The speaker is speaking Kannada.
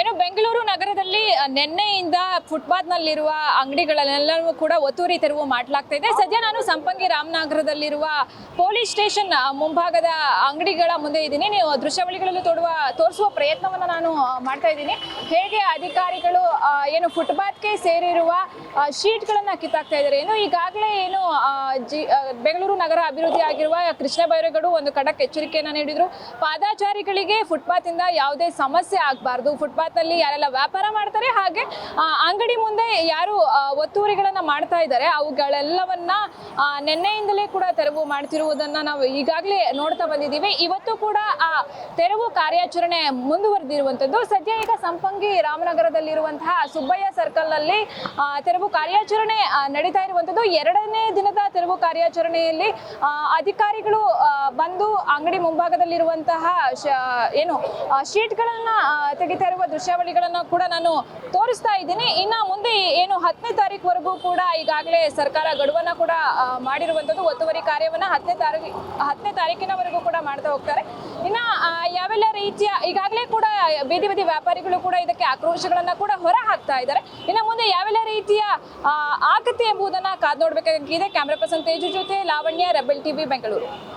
ಏನು ಬೆಂಗಳೂರು ನಗರದಲ್ಲಿ ನಿನ್ನೆಯಿಂದ ಫುಟ್ಪಾತ್ನಲ್ಲಿರುವ ಅಂಗಡಿಗಳನ್ನೆಲ್ಲವೂ ಕೂಡ ಒತ್ತುವರಿ ತೆರವು ಮಾಡಲಾಗ್ತಾ ಇದೆ. ಸದ್ಯ ನಾನು ಸಂಪಂಗಿ ರಾಮನಗರದಲ್ಲಿರುವ ಪೊಲೀಸ್ ಸ್ಟೇಷನ್ ಮುಂಭಾಗದ ಅಂಗಡಿಗಳ ಮುಂದೆ ಇದ್ದೀನಿ. ನೀವು ದೃಶ್ಯಾವಳಿಗಳಲ್ಲೂ ತೋರಿಸುವ ಪ್ರಯತ್ನವನ್ನು ನಾನು ಮಾಡ್ತಾ ಇದ್ದೀನಿ. ಹೇಗೆ ಅಧಿಕಾರಿಗಳು ಏನು ಫುಟ್ಪಾತ್ಗೆ ಸೇರಿರುವ ಶೀಟ್ಗಳನ್ನು ಕಿತ್ತಾಕ್ತಾ ಇದ್ದಾರೆ. ಏನು ಈಗಾಗಲೇ ಏನು ಬೆಂಗಳೂರು ನಗರ ಅಭಿವೃದ್ಧಿ ಆಗಿರುವ ಕೃಷ್ಣ ಬೈರೇಗೌಡ ಒಂದು ಖಡಕ್ ಎಚ್ಚರಿಕೆಯನ್ನು ನೀಡಿದ್ರು. ಪಾದಾಚಾರಿಗಳಿಗೆ ಫುಟ್ಪಾತ್ ಇಂದ ಯಾವುದೇ ಸಮಸ್ಯೆ ಆಗಬಾರ್ದು. ಫುಟ್ಪಾತ್ನಲ್ಲಿ ಯಾರೆಲ್ಲ ವ್ಯಾಪಾರ ಮಾಡ್ತಾರೆ ಹಾಗೆ ಅಂಗಡಿ ಮುಂದೆ ಯಾರು ಒತ್ತುವರಿಗಳನ್ನ ಮಾಡ್ತಾ ಇದ್ದಾರೆ ಅವುಗಳೆಲ್ಲವನ್ನ ನಿನ್ನೆಯಿಂದಲೇ ಕೂಡ ತೆರವು ಮಾಡ್ತಿರುವುದನ್ನ ನಾವು ಈಗಾಗಲೇ ನೋಡ್ತಾ ಬಂದಿದ್ದೀವಿ. ಇವತ್ತು ಕೂಡ ಆ ತೆರವು ಕಾರ್ಯಾಚರಣೆ ಮುಂದುವರೆದಿರುವಂಥದ್ದು. ಸದ್ಯ ಈಗ ಸಂಪಂಗಿ ರಾಮನಗರದಲ್ಲಿರುವಂತಹ ಸುಬ್ಬಯ್ಯ ಸರ್ಕಲ್ ನಲ್ಲಿ ತೆರವು ಕಾರ್ಯಾಚರಣೆ ನಡೀತಾ ಇರುವಂಥದ್ದು. ಎರಡನೇ ದಿನದ ತೆರವು ಕಾರ್ಯಾಚರಣೆಯಲ್ಲಿ ಅಧಿಕಾರಿಗಳು ಬಂದು ಅಂಗಡಿ ಮುಂಭಾಗದಲ್ಲಿರುವಂತಹ ಏನು ಶೀಟ್ಗಳನ್ನ ತೆಗಿತಾ ಇರುವ ದೃಶ್ಯಾವಳಿಗಳನ್ನ ಕೂಡ ನಾನು ತೋರಿಸ್ತಾ ಇದ್ದೀನಿ. ಇನ್ನ ಮುಂದೆ ಏನು 10ನೇ ತಾರೀಕುವರೆಗೂ ಕೂಡ ಈಗಾಗಲೇ ಸರ್ಕಾರ ಗಡುವನ್ನ ಕೂಡ ಮಾಡಿರುವಂಥದ್ದು. ಒತ್ತುವರಿ ಕಾರ್ಯವನ್ನ 10ನೇ ತಾರೀಕಿನವರೆಗೂ ಕೂಡ ಮಾಡ್ತಾ ಹೋಗ್ತಾರೆ. ಇನ್ನ ಯಾವೆಲ್ಲ ರೀತಿಯ ಈಗಾಗಲೇ ಕೂಡ ಬೀದಿ ಬದಿ ವ್ಯಾಪಾರಿಗಳು ಕೂಡ ಇದಕ್ಕೆ ಆಕ್ರೋಶಗಳನ್ನ ಕೂಡ ಹೊರ ಹಾಕ್ತಾ ಇದ್ದಾರೆ. ಇನ್ನ ಮುಂದೆ ಯಾವೆಲ್ಲ ರೀತಿಯ ಆಗತ್ತೆ ಎಂಬುದನ್ನ ಕಾದ್ ನೋಡ್ಬೇಕಾಗಿದೆ. ಕ್ಯಾಮ್ರಾ ಪರ್ಸನ್ ತೇಜು ಜೊತೆ ಲಾವಣ್ಯ, ರೆಬೆಲ್ ಟಿವಿ, ಬೆಂಗಳೂರು.